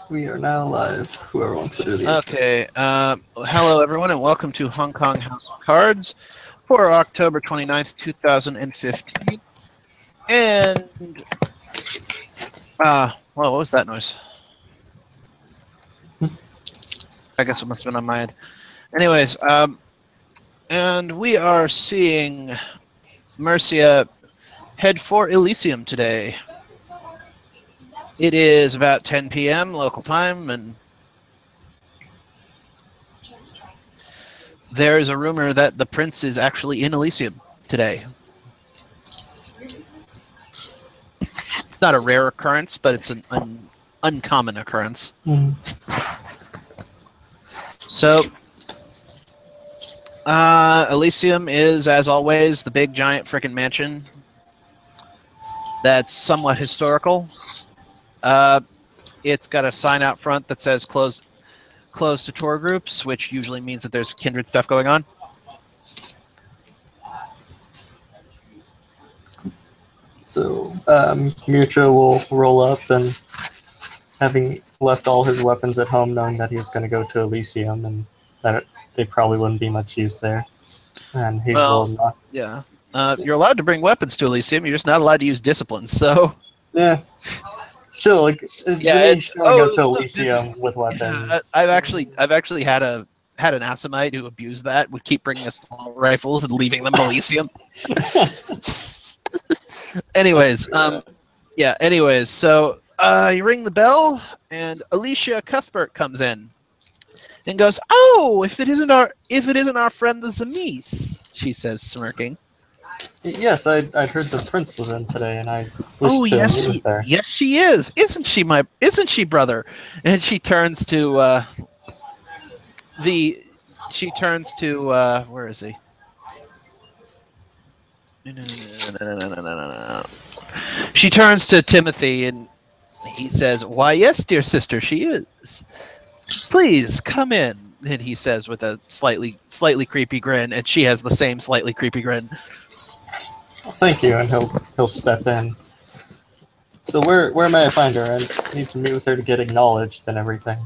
We are now live. Whoever wants to do the Okay. Hello, everyone, and welcome to Hong Kong House of Cards for October 29th, 2015. And, well, what was that noise? I guess it must have been on my end. Anyways, and we are seeing Mercia head for Elysium today. It is about 10 p.m. local time, and there is a rumor that the prince is actually in Elysium today. It's not a rare occurrence, but it's an uncommon occurrence. So, Elysium is, as always, the big, giant frickin' mansion that's somewhat historical. It's got a sign out front that says closed to tour groups, which usually means that there's kindred stuff going on. So, Mucha will roll up, and having left all his weapons at home, knowing that he's going to go to Elysium, and that they probably wouldn't be much use there. And he will not. Yeah. You're allowed to bring weapons to Elysium, you're just not allowed to use disciplines, so... Yeah. Still, like, he's going to go to Elysium with weapons. I've actually had an Asimite who abused that, would keep bringing us assault rifles and leaving them in Elysium. Anyways, so you ring the bell, and Alicia Cuthbert comes in and goes, "Oh, if it isn't our friend the Zemise," she says, smirking. Yes, I'd heard the prince was in today, and I wished to meet with her. Yes, she is. Isn't she, brother? And she turns to where is he? No. She turns to Timothy, and he says, "Why, yes, dear sister, she is. Please come in." And he says with a slightly creepy grin, and she has the same slightly creepy grin. Thank you, and he'll step in. So where may I find her? I need to meet with her to get acknowledged and everything.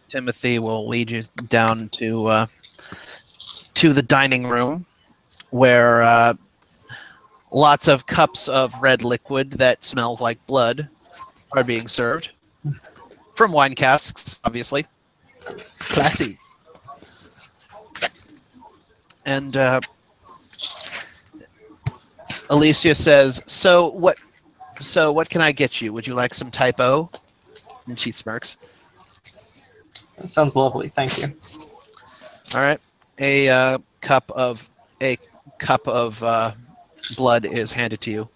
Timothy will lead you down to the dining room, where lots of cups of red liquid that smells like blood are being served from wine casks, obviously. Classy. And Alicia says, "So what can I get you? Would you like some typo?" And she smirks. That sounds lovely. Thank you. All right. A cup of blood is handed to you.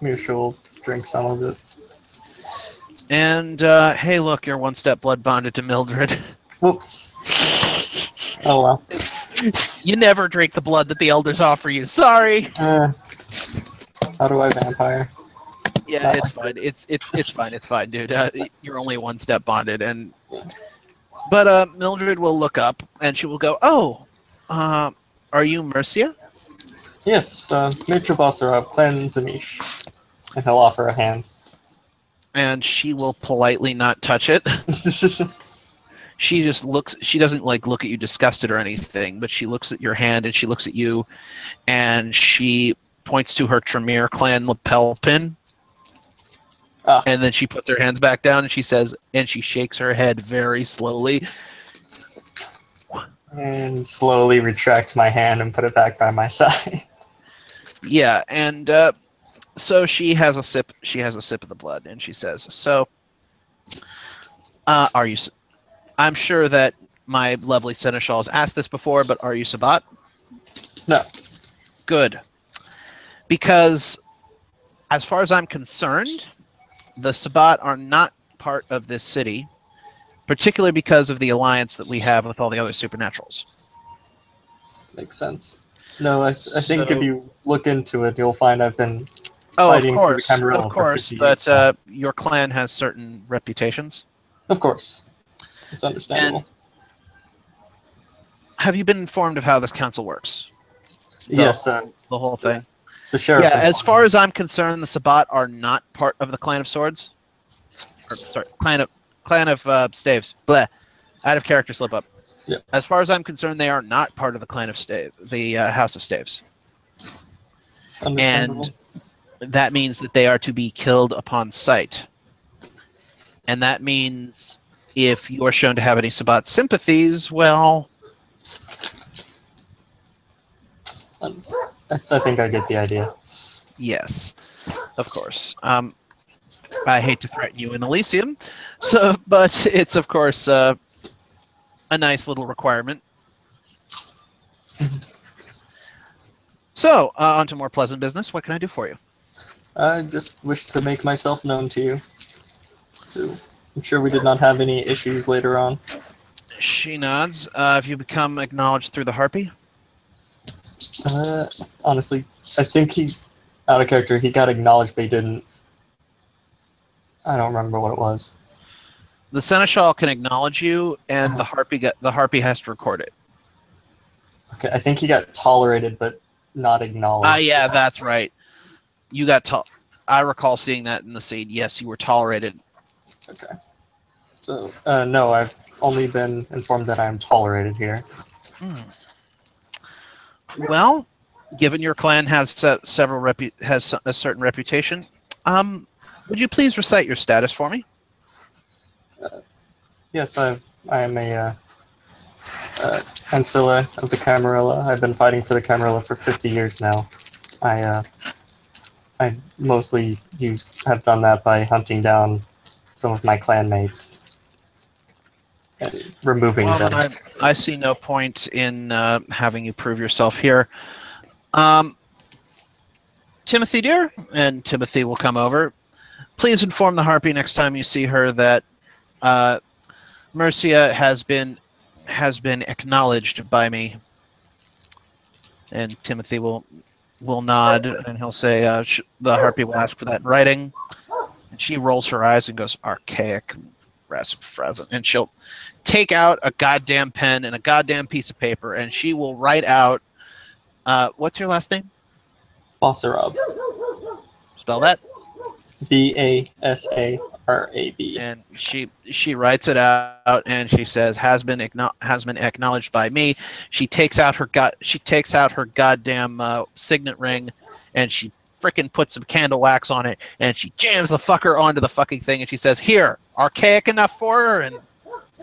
Mutual drink some of it. And hey, look, you're one step blood bonded to Mildred. Whoops. Oh well. You never drink the blood that the elders offer you. Sorry. How do I vampire? Yeah, it's fine. It's fine. It's fine, dude. You're only one step bonded, and but Mildred will look up and she will go, "Oh, are you Mercia?" Yes, Mutual Bossarov, Clan Zamish. And he'll offer a hand. And she will politely not touch it. She just looks. She doesn't like look at you disgusted or anything, but she looks at your hand and she looks at you, and she points to her Tremere clan lapel pin. And then she puts her hands back down and she says, and she shakes her head very slowly. And slowly retract my hand and put it back by my side. Yeah, and so she has a sip. She has a sip of the blood, and she says, "So, are you? I'm sure that my lovely seneschal has asked this before, but are you Sabbat?" No. Good, because as far as I'm concerned, the Sabbat are not part of this city, particularly because of the alliance that we have with all the other supernaturals. Makes sense. No, I think if you look into it, you'll find I've been fighting for the Camarilla. Of course, but your clan has certain reputations. Of course. It's understandable. And have you been informed of how this council works? Yes. The whole thing? The sheriff. Yeah, as far as I'm concerned, the Sabbat are not part of the Clan of Swords. sorry, clan of Staves. Blah. Out of character slip up. Yep. As far as I'm concerned, they are not part of the clan of Stave, the House of Staves. And that means that they are to be killed upon sight. And that means if you are shown to have any Sabbat sympathies, well... I think I get the idea. Yes, of course. I hate to threaten you in Elysium, but it's, of course, a nice little requirement. So, on to more pleasant business. What can I do for you? I just wish to make myself known to you. So, I'm sure we did not have any issues later on. She nods. Have you become acknowledged through the Harpy? Honestly, I think he's out of character. He got acknowledged, but he didn't. I don't remember what it was. The Seneschal can acknowledge you, and the Harpy has to record it. Okay, I think he got tolerated, but not acknowledged. Yeah, that's right. You got I recall seeing that in the scene. Yes, you were tolerated. Okay. So, no, I've only been informed that I'm tolerated here. Well, given your clan has a certain reputation, would you please recite your status for me? Yes, I am a Ancilla of the Camarilla. I've been fighting for the Camarilla for 50 years now. I mostly have done that by hunting down some of my clanmates and removing them. I see no point in having you prove yourself here. Timothy, dear, and Timothy will come over. Please inform the Harpy next time you see her that Mercia has been acknowledged by me. And Timothy will nod, and he'll say, the Harpy will ask for that in writing. And she rolls her eyes and goes, archaic, and she'll take out a goddamn pen and a goddamn piece of paper, and she will write out, what's your last name? Basarab. Spell that. Basarab. And she writes it out, and she says, has been acknowledged by me. She takes out her goddamn signet ring, and she frickin' puts some candle wax on it, and she jams the fucker onto the fucking thing, and she says, here, archaic enough for her? And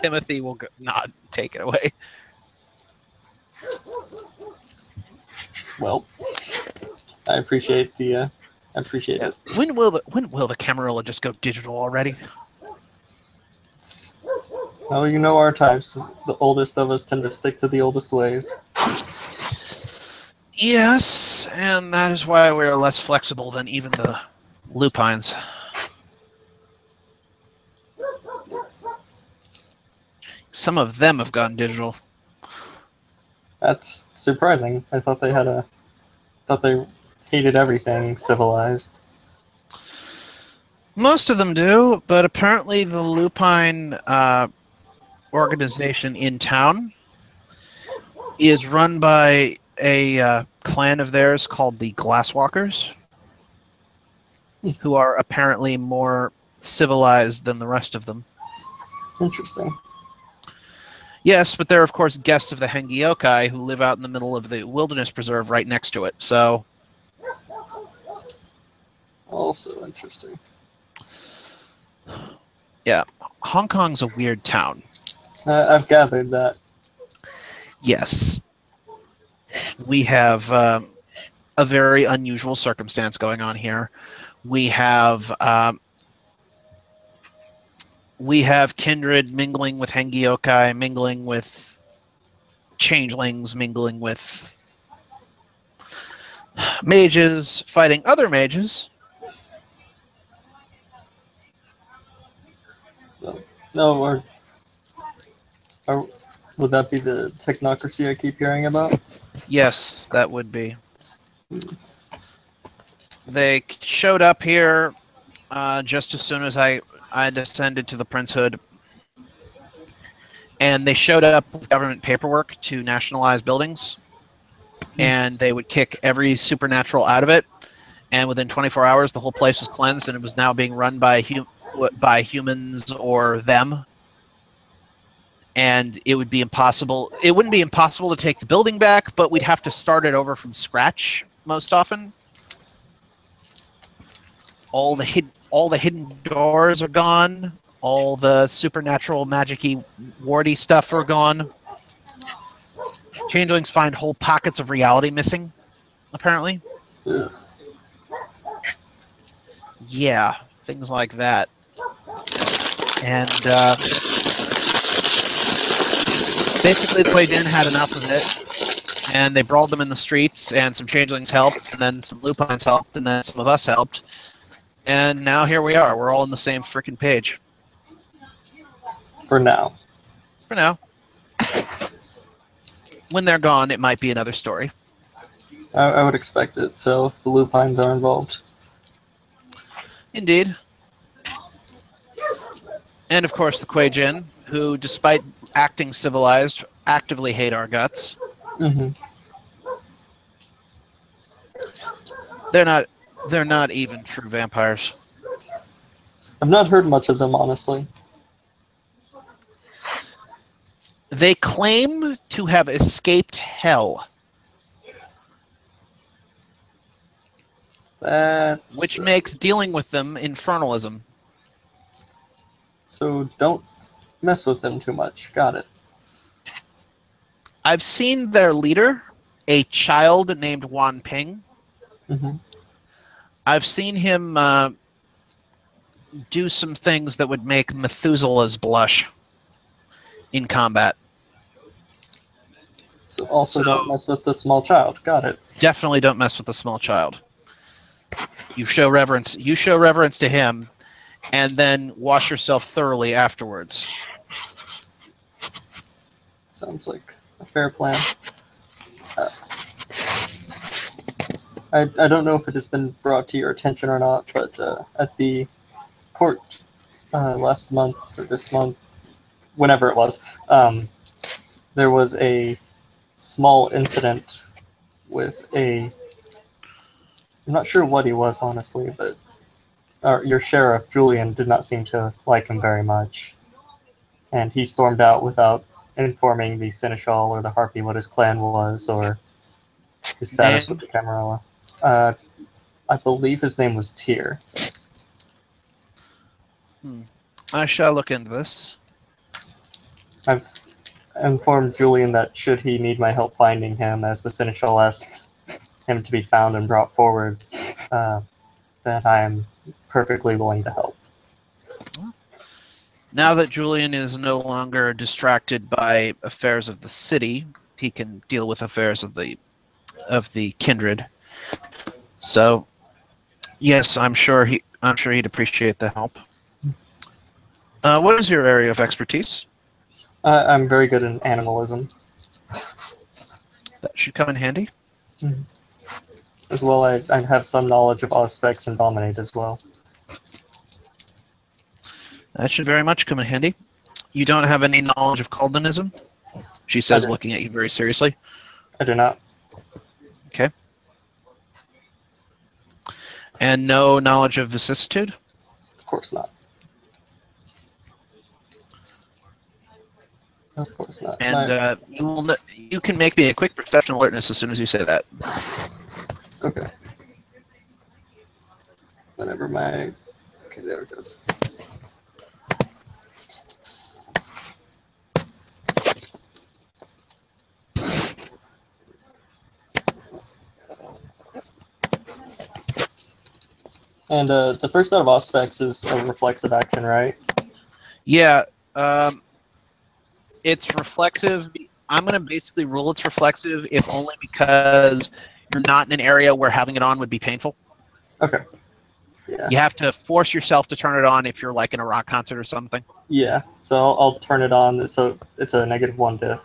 Timothy will nod, take it away. Well, I appreciate it. When will the Camarilla just go digital already? Oh, you know our types. The oldest of us tend to stick to the oldest ways. Yes, and that is why we are less flexible than even the lupines. Yes. Some of them have gone digital. That's surprising. I thought they hated everything civilized. Most of them do, but apparently the lupine organization in town is run by a clan of theirs called the Glasswalkers, who are apparently more civilized than the rest of them. Interesting. Yes, but they're, of course, guests of the Hengiokai, who live out in the middle of the wilderness preserve right next to it, so... Also interesting. Yeah, Hong Kong's a weird town. I've gathered that. Yes. We have a very unusual circumstance going on here. We have kindred mingling with Hengiokai, mingling with changelings, mingling with mages, fighting other mages. No, or would that be the technocracy I keep hearing about? Yes, that would be. They showed up here just as soon as I descended to the princehood, and they showed up with government paperwork to nationalize buildings, and they would kick every supernatural out of it, and within 24 hours the whole place was cleansed, and it was now being run by by humans or them, and it would be impossible. It wouldn't be impossible to take the building back, but we'd have to start it over from scratch most often. All the hidden doors are gone. All the supernatural, magic-y, warty stuff are gone. Changelings find whole pockets of reality missing, apparently. Ugh. Yeah, things like that. And basically the Kuei Jin had enough of it, and they brawled them in the streets, and some changelings helped, and then some lupines helped, and then some of us helped. And now here we are. We're all on the same frickin' page. For now. For now. When they're gone, it might be another story. I would expect it, so if the lupines are involved. Indeed. And of course the Kuei Jin, who, despite acting civilized, actively hate our guts. Mm-hmm. They're not even true vampires. I've not heard much of them, honestly. They claim to have escaped hell. Which makes dealing with them infernalism. So don't mess with them too much. Got it. I've seen their leader, a child named Wan Ping. Mm-hmm. I've seen him do some things that would make Methuselah's blush in combat. So also don't mess with the small child. Got it. Definitely don't mess with the small child. You show reverence. You show reverence to him, and then wash yourself thoroughly afterwards. Sounds like a fair plan. I don't know if it has been brought to your attention or not, but at the court last month or this month, whenever it was, there was a small incident with a... I'm not sure what he was, honestly, but your sheriff, Julian, did not seem to like him very much. And he stormed out without informing the Seneschal or the Harpy what his clan was or his status with the Camarilla. I believe his name was Tyr. I shall look into this. I've informed Julian that should he need my help finding him, as the Seneschal asked him to be found and brought forward, that I am perfectly willing to help. Now that Julian is no longer distracted by affairs of the city, he can deal with affairs of the kindred. So, yes, I'm sure he'd appreciate the help. What is your area of expertise? I'm very good in animalism. That should come in handy. Mm-hmm. As well, I have some knowledge of Auspex and Dominate as well. That should very much come in handy. You don't have any knowledge of Caldenism? She says, looking at you very seriously. I do not. Okay. And no knowledge of vicissitude? Of course not. Of course not. And you can make me a quick perception alertness as soon as you say that. Okay. Whenever my... Okay, there it goes. And the first out of Auspex is a reflexive action, right? Yeah. It's reflexive. I'm going to basically rule it's reflexive, if only because you're not in an area where having it on would be painful. Okay. Yeah. You have to force yourself to turn it on if you're like in a rock concert or something. Yeah. So I'll turn it on. So it's a -1 diff,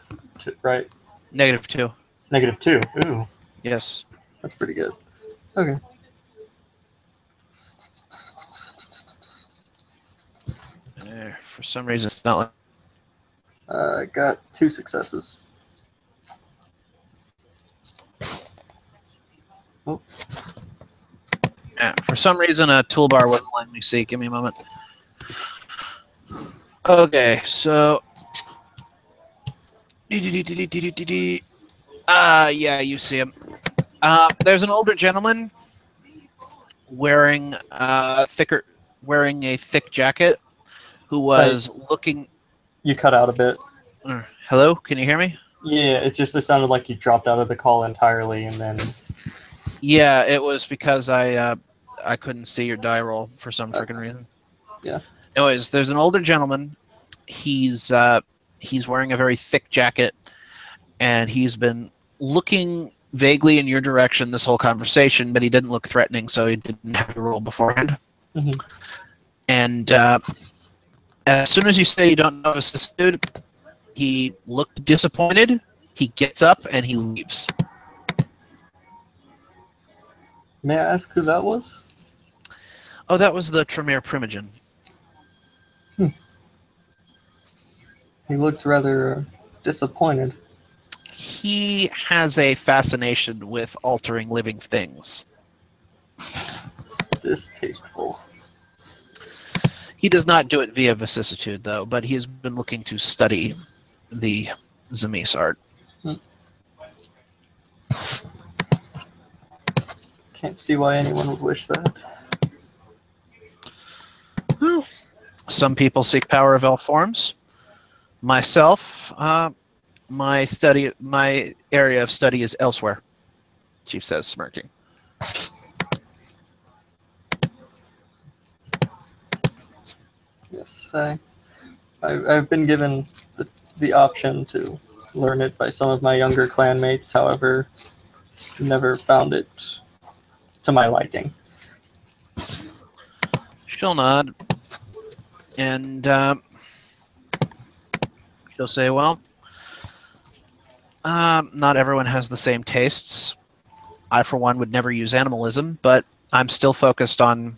right? -2. -2. Ooh. Yes. That's pretty good. Okay. For some reason, it's not like... I got 2 successes. Oh. Yeah, for some reason, a toolbar wasn't letting me see. Give me a moment. Okay, so yeah, you see him. There's an older gentleman wearing wearing a thick jacket, who was looking. You cut out a bit. Hello, can you hear me? Yeah, it sounded like you dropped out of the call entirely, and then. Yeah, it was because I couldn't see your die roll for some freaking reason. Yeah. Anyways, there's an older gentleman. He's wearing a very thick jacket, and he's been looking vaguely in your direction this whole conversation, but he didn't look threatening, so he didn't have to roll beforehand. Mm-hmm. And as soon as you say you don't know this dude, he looked disappointed. He gets up and he leaves. May I ask who that was? Oh, that was the Tremere Primogen. He looked rather disappointed. He has a fascination with altering living things. Distasteful. He does not do it via vicissitude, though, but he has been looking to study the Tzimisce art. Can't see why anyone would wish that. Well, some people seek power of elf forms. Myself, my area of study is elsewhere, Chief says, smirking. Yes, I've been given the option to learn it by some of my younger clanmates. However, never found it to my liking. She'll nod, and she'll say, well, not everyone has the same tastes. I, for one, would never use animalism, but I'm still focused on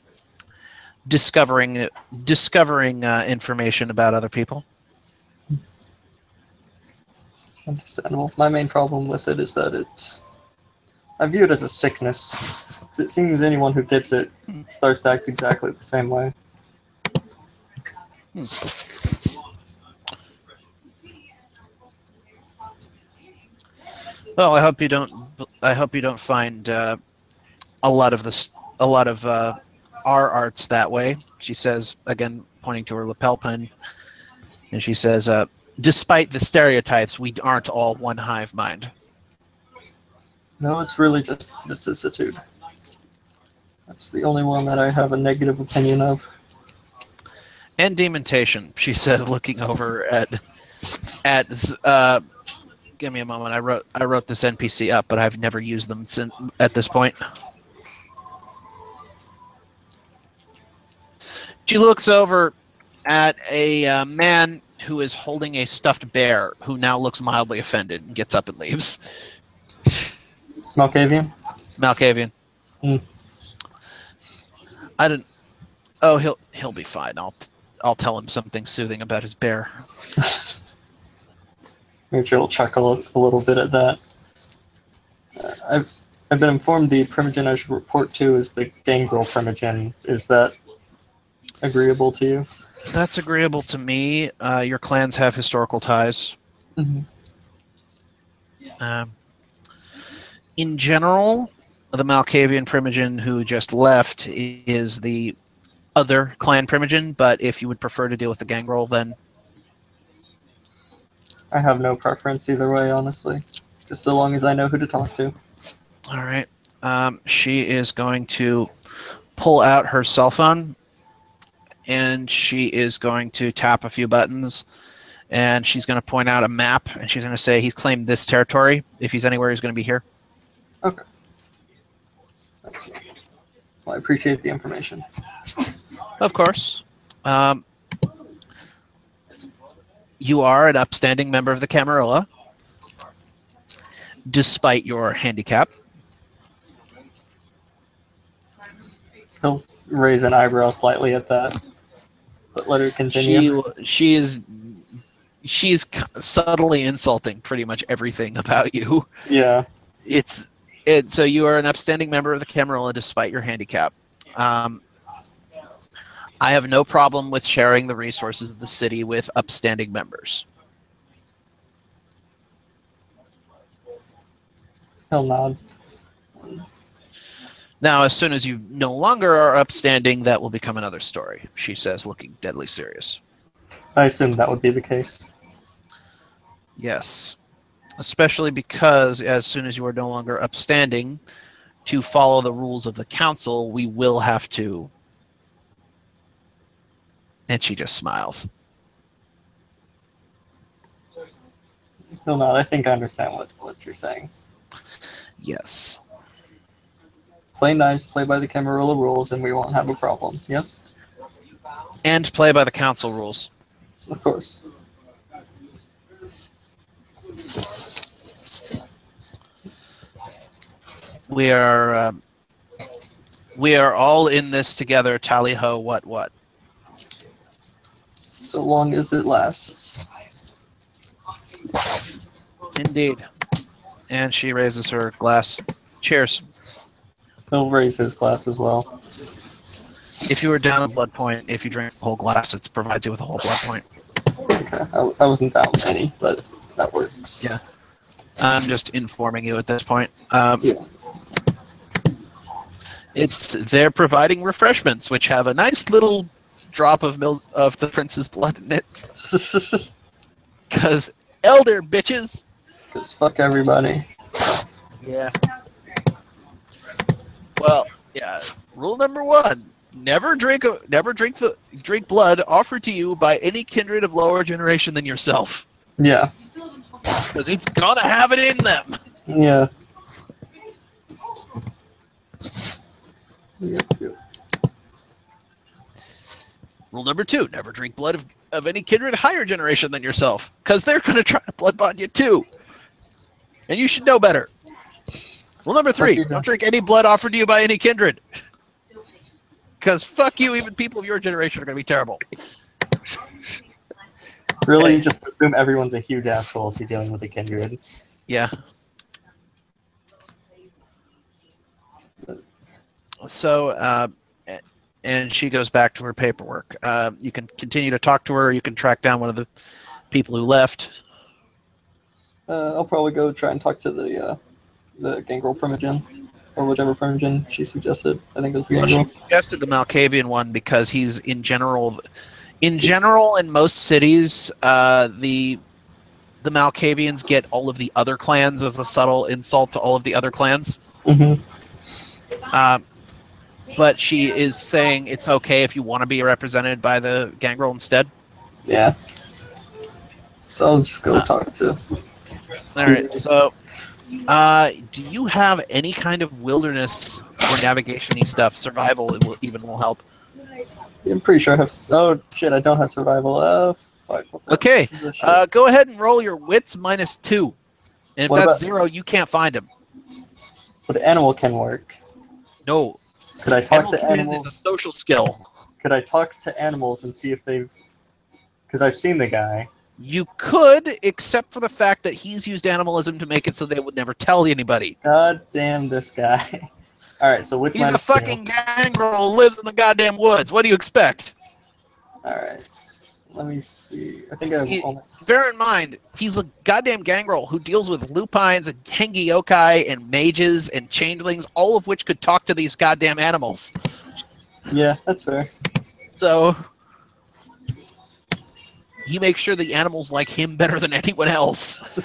discovering information about other people. Understandable. My main problem with it is that I view it as a sickness. Because it seems anyone who gets it starts to act exactly the same way. Well, I hope you don't find a lot of our arts that way. She says, again pointing to her lapel pin, and she says, "Despite the stereotypes, we aren't all one hive mind." No, it's really just vicissitude. That's the only one that I have a negative opinion of. And demontation, she says, looking over at give me a moment. I wrote this NPC up, but I've never used them since at this point. She looks over at a man who is holding a stuffed bear, who now looks mildly offended and gets up and leaves. Malkavian? Malkavian. I didn't. Oh, he'll be fine. I'll tell him something soothing about his bear. Myrcha will chuckle a little bit at that. I've been informed the Primogen I should report to is the Gangrel Primogen. Is that agreeable to you? That's agreeable to me. Your clans have historical ties. Mm-hmm. In general, the Malkavian Primogen who just left is the other clan Primogen, but if you would prefer to deal with the Gangrel, then... I have no preference either way, honestly. Just so long as I know who to talk to. All right. She is going to pull out her cell phone, and she is going to tap a few buttons, and she's going to point out a map, and she's going to say he's claimed this territory. If he's anywhere, he's going to be here. Okay. Excellent. Well, I appreciate the information. Of course. You are an upstanding member of the Camarilla, despite your handicap. He'll raise an eyebrow slightly at that, but let her continue. She's subtly insulting pretty much everything about you. Yeah. So you are an upstanding member of the Camarilla despite your handicap. I have no problem with sharing the resources of the city with upstanding members. He'll nod. Now, as soon as you no longer are upstanding, that will become another story, she says, looking deadly serious. I assume that would be the case. Yes. Especially because as soon as you are no longer upstanding, to follow the rules of the council, we will have to... And she just smiles. He'll nod. I think I understand what you're saying. Yes. Play nice, play by the Camarilla rules, and we won't have a problem. Yes? And play by the council rules. Of course. We are all in this together, tally-ho, what? So long as it lasts. Indeed. And she raises her glass. Cheers. He'll raise his glass as well. If you were down a blood point, if you drink the whole glass, it provides you with a whole blood point. Okay, I wasn't down many, but that works. Yeah. I'm just informing you at this point. Yeah. They're providing refreshments, which have a nice little drop of milk of the prince's blood in it. Because elder bitches. Because fuck everybody. Yeah. Well, yeah. Rule number 1: never drink blood offered to you by any kindred of lower generation than yourself. Yeah. Because it's gonna have it in them. Yeah. Yep. Rule number 2: never drink blood of any kindred higher generation than yourself, because they're gonna try to blood bond you too, and you should know better. Rule number 3: don't drink any blood offered to you by any kindred, because fuck you, even people of your generation are gonna be terrible. Really, just assume everyone's a huge asshole if you're dealing with a kindred. Yeah. So, and she goes back to her paperwork. You can continue to talk to her. You can track down one of the people who left. I'll probably go try and talk to the Gangrel Primogen, or whichever Primogen she suggested. I think it was the Gangrel. She suggested the Malkavian one because he's in general, in most cities, the Malkavians get all of the other clans as a subtle insult to all of the other clans. Mm-hmm. But she is saying it's okay if you want to be represented by the Gangrel instead. Yeah. So I'll just go talk to. All right. So, do you have any kind of wilderness or navigation-y stuff? Survival will help. I'm pretty sure I have. Oh shit! I don't have survival. Fuck. Okay. Go ahead and roll your wits -2, and if What that's about 0, you can't find him. But animal can work. No. Could I talk to Animal animals? is a social skill. Could I talk to animals and see if they've? Because I've seen the guy. You could, except for the fact that he's used animalism to make it so they would never tell anybody. God damn this guy. All right, so which He's a fucking gangrel who lives in the goddamn woods. What do you expect? All right. Let me see. I think I have. Bear in mind, he's a goddamn gangrel who deals with lupines and hengi yokai and mages and changelings, all of which could talk to these goddamn animals. Yeah, that's fair. So he makes sure the animals like him better than anyone else.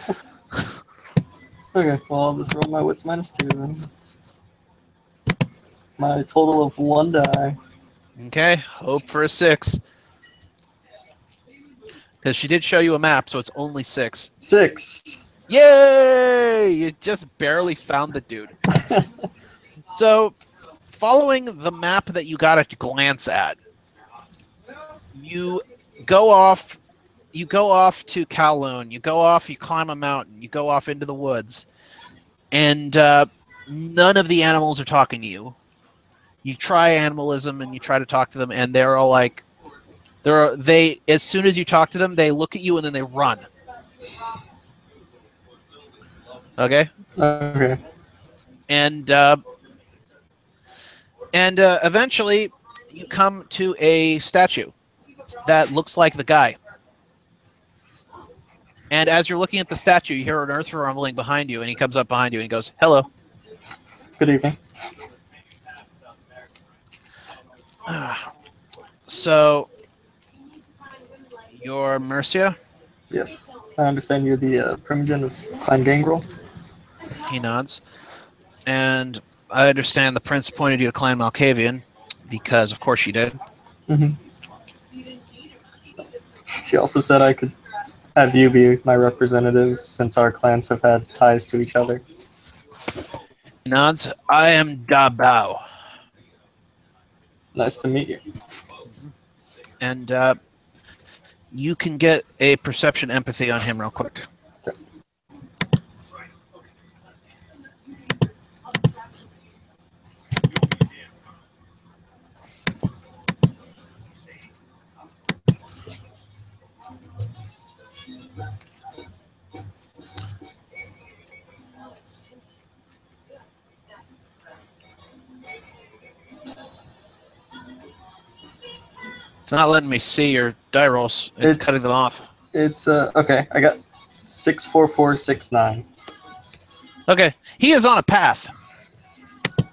Okay, well, I'll just roll my wits -2 then. My total of 1 die. Okay, hope for a 6. Because she did show you a map, so it's only 6. 6. Yay! You just barely found the dude. So, following the map that you got a glance at, you go off to Kowloon, you climb a mountain, you go off into the woods, and none of the animals are talking to you. You try animalism and you try to talk to them, and they're all like, as soon as you talk to them, they look at you and then they run. Okay? Okay. And eventually you come to a statue that looks like the guy. And as you're looking at the statue, you hear an earth rumbling behind you, and he comes up behind you and he goes, "Hello." Good evening. So, you're Mercia? Yes. I understand you're the Primogen of Clan Gangrel. He nods. And I understand the prince appointed you to Clan Malkavian, because of course she did. Mm-hmm. She also said I could have you be my representative since our clans have had ties to each other. He nods. I am Dabao. Nice to meet you. And you can get a perception empathy on him real quick. Okay. It's not letting me see your die rolls. It's cutting them off. It's okay. I got 64469. Okay, he is on a path.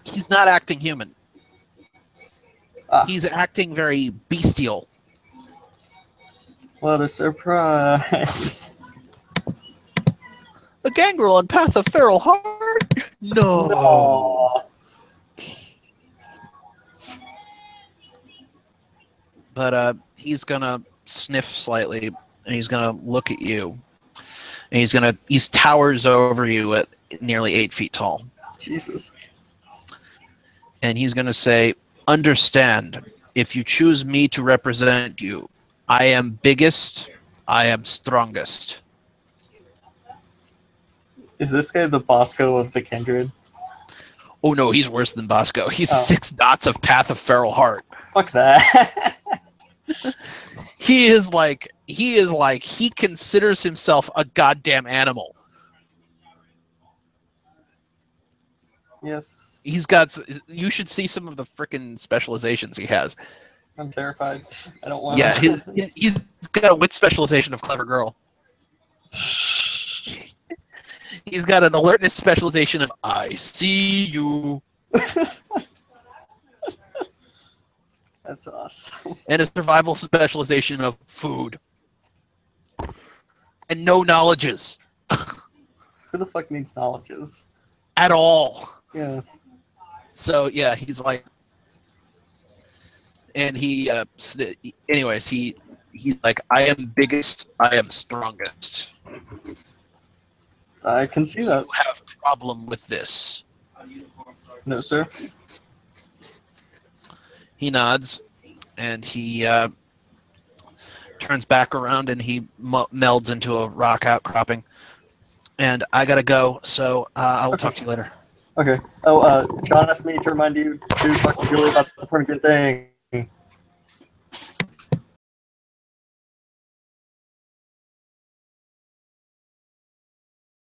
He's not acting human. He's acting very bestial. What a surprise! A gangrel on path of feral heart? No. No. But he's gonna sniff slightly, and he's gonna look at you, and he towers over you at nearly 8 feet tall. Jesus. And he's gonna say, "Understand, if you choose me to represent you, I am biggest, I am strongest." Is this guy the Bosco of the Kindred? Oh no, he's worse than Bosco. He's 6 dots of path of feral heart. Fuck that. He considers himself a goddamn animal. Yes. You should see some of the frickin' specializations he has. I'm terrified. I don't want Yeah, to. he's got a wit specialization of clever girl. He's got an alertness specialization of I see you. That's awesome. And a survival specialization of food. And no knowledges. Who the fuck needs knowledges? At all. Yeah. So, yeah, he's like... And anyways, he's like, I am biggest, I am strongest. I can see that. You have a problem with this. No, sir. He nods, and he turns back around, and he melds into a rock outcropping. And I gotta go, so I will talk to you later. Okay. Oh, John asked me to remind you to talk to Julie about the Primogen thing.